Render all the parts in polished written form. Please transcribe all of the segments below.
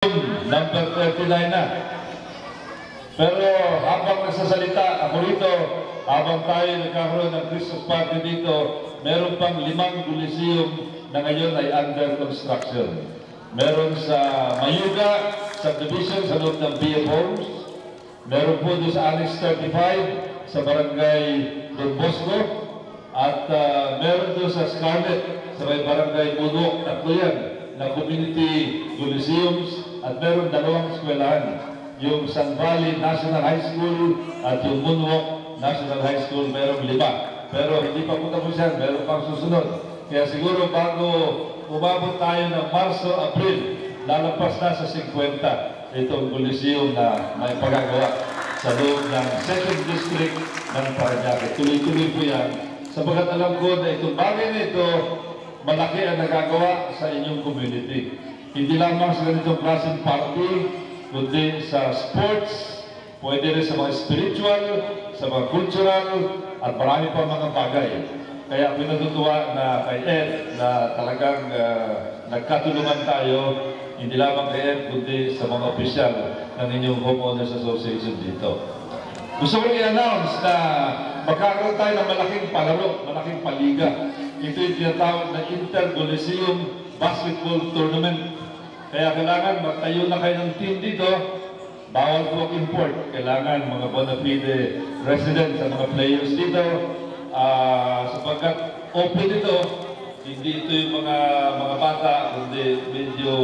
Number 39 na. Pero habang nagsasalita ako rito, habang tayo nagkakaroon ng Christmas party dito, meron pang 5 Coliseum na ngayon ay under construction. Meron sa Mayuga, subdivision sa loob ng BF Homes. Meron po doon sa Annex 35 sa Barangay Don Bosco. At meron doon sa Scarlet sa may Barangay Budok. Tatlo yan na community Coliseums. At meron 2 eskwelahan. Yung San Valley National High School at yung Moonwalk National High School, merong 5. Pero hindi pa po tapos yan, meron pang susunod. Kaya siguro bago umabot tayo ng Marso, April, lalagpas na sa 50 itong Coliseum na may pagagawa sa loob ng 2nd District ng Parañaque. Tuloy-tuloy po yan. Sabagat alam ko na itong bagay na ito, malaki ang nagagawa sa inyong community. Hindi lamang sa ganitong klaseng party, kundi sa sports, pwede rin sa mga spiritual, sa mga cultural, at marami pa mga bagay. Kaya pinatutuwa na kay Ed na talagang nagkatulungan tayo, hindi lamang kay Ed, kundi sa mga opisyal ng inyong Homeowners Association dito. Gusto ko i-announce na magkakaroon tayo ng malaking palaro, malaking paliga. Ito yung tinatawag na Inter-Coliseum Basketball Tournament. Kaya kailangan magtayo na kayo ng team dito. Bawal po import. Kailangan mga bona fide residents sa mga players dito. Sapagkat open ito, hindi ito yung mga bata, kundi medyo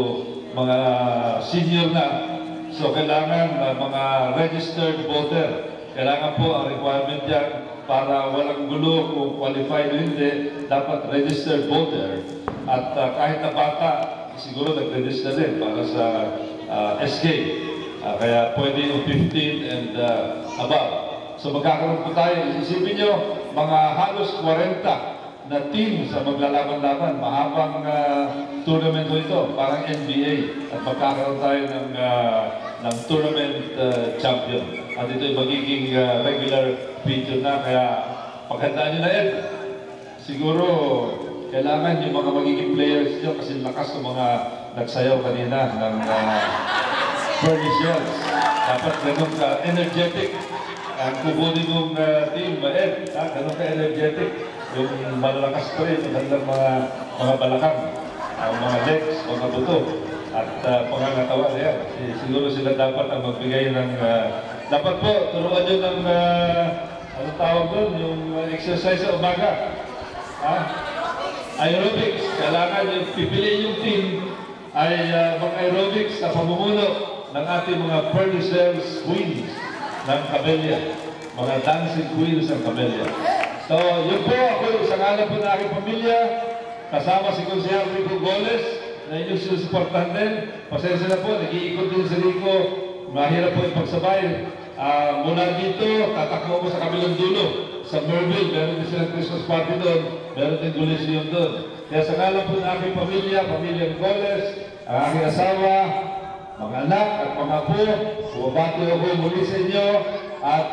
mga senior na. So kailangan mga registered voter. Kailangan po ang requirement yan para walang gulo kung qualified o hindi, dapat registered voter. At kahit na bata, siguro nag-register din para sa SK. Kaya pwede yung 15 and above. So magkakaroon po tayo, isipin nyo, mga halos 40 na team sa maglalaban-laban. Mahabang tournament ito, parang NBA. At magkakaroon tayo ng tournament champion. At ito yung magiging regular feature na. Kaya paghandaan nyo na Ed, siguro kailangan yung mga magiging players nyo kasi lakas ng mga nagsayaw kanina ng furnishers. Dapat ganun ka-energetic. Ang kubunin mong team, Ed, ganun ka-energetic. Yung malalakas pa rin, magandang mga balakang, mga legs, mga buto, at pangangatawan. Yan. Siguro sila dapat ang magbigay ng... dapat po, turuan nyo ng... ano tawag doon? Yung exercise sa umaga. Aerobics. Kailangan yung pipiliin yung team ay mag-aerobics sa pamumuno ng ating mga furnishers queens ng Camellia. Mga dancing queens ng Camellia. So, yun po ako, sa ngalan po ng aking pamilya, kasama si Consejero Rico Goles, na inyong sinusuportahan din. Pasensya na po, nag-iikot din sa Rico. Mahirap po yung pagsabay. Mula dito, tatakbo ko sa kabilang dulo. Sa Merville, meron din silang Christmas party doon. Meron din Coliseum doon. Kaya sa ngalan po ng aking pamilya, pamilyang Goles, ang aking asawa, mga anak at mga apo, bumabati ako muli sa inyo at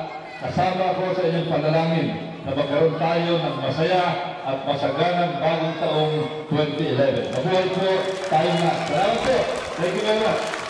kasama ko sa inyong panalangin na magkaroon tayo ng masaya at masaganang bagong taong 2011. Mabuhay po tayo na. Salamat po. Thank you very much.